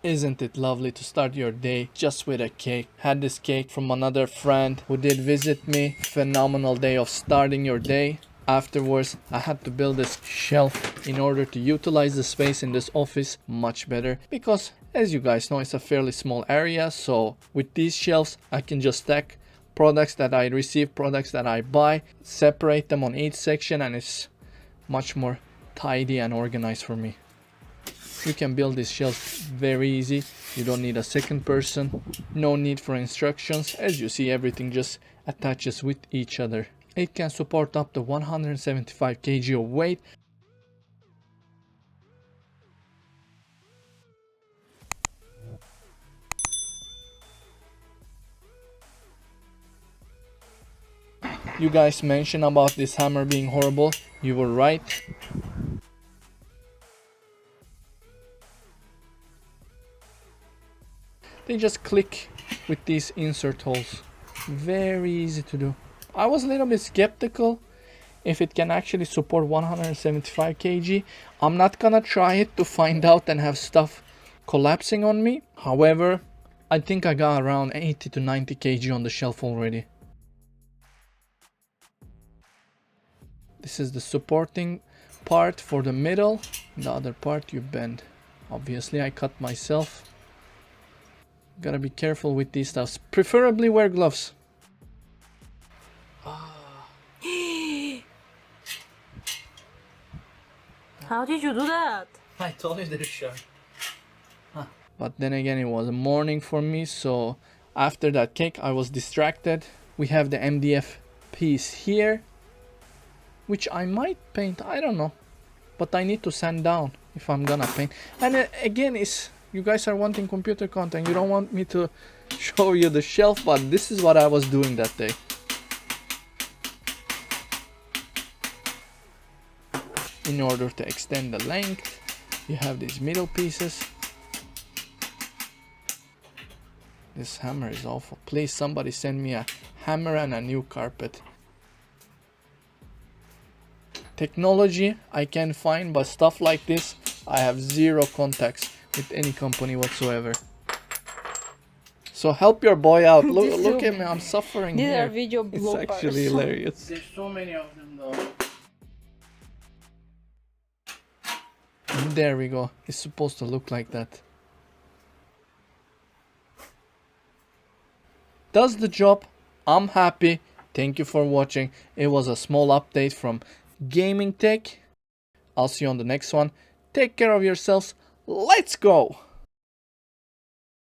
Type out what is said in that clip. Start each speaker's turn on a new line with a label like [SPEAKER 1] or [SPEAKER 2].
[SPEAKER 1] Isn't it lovely to start your day just with a cake? Had this cake from another friend who did visit me. Phenomenal day of starting your day. Afterwards, I had to build this shelf in order to utilize the space in this office much better, because as you guys know, it's a fairly small area. So with these shelves, I can just stack products that I receive, products that I buy, separate them on each section, and it's much more tidy and organized for me. You can build these shelves very easy. You don't need a second person. No need for instructions. As you see, everything just attaches with each other. It can support up to 175 kg of weight. You guys mentioned about this hammer being horrible. You were right. They just click with these insert holes. Very easy to do. I was a little bit skeptical if it can actually support 175 kg. I'm not gonna try it to find out and have stuff collapsing on me. However, I think I got around 80 to 90 kg on the shelf already. This is the supporting part for the middle. The other part you bend. Obviously I cut myself. Gotta be careful with these stuffs. Preferably wear gloves.
[SPEAKER 2] How did you do that?
[SPEAKER 1] I told you there's sharp. But then again, it was a morning for me, so after that cake I was distracted. We have the MDF piece here, which I might paint, I don't know, but I need to sand down if I'm gonna paint. And again, it's, you guys are wanting computer content, you don't want me to show you the shelf, but this is what I was doing that day. In order to extend the length, you have these middle pieces. This hammer is awful. Please, somebody send me a hammer and a new carpet. Technology I can find, but stuff like this, I have zero contacts with any company whatsoever. So help your boy out. Look at me, I'm suffering
[SPEAKER 2] These
[SPEAKER 1] here.
[SPEAKER 2] are video
[SPEAKER 1] It's
[SPEAKER 2] bloopers.
[SPEAKER 1] actually hilarious.
[SPEAKER 3] There's so many of them though.
[SPEAKER 1] There we go. It's supposed to look like that. Does the job. I'm happy. Thank you for watching. It was a small update from Gamingtech. I'll see you on the next one. Take care of yourselves. Let's go!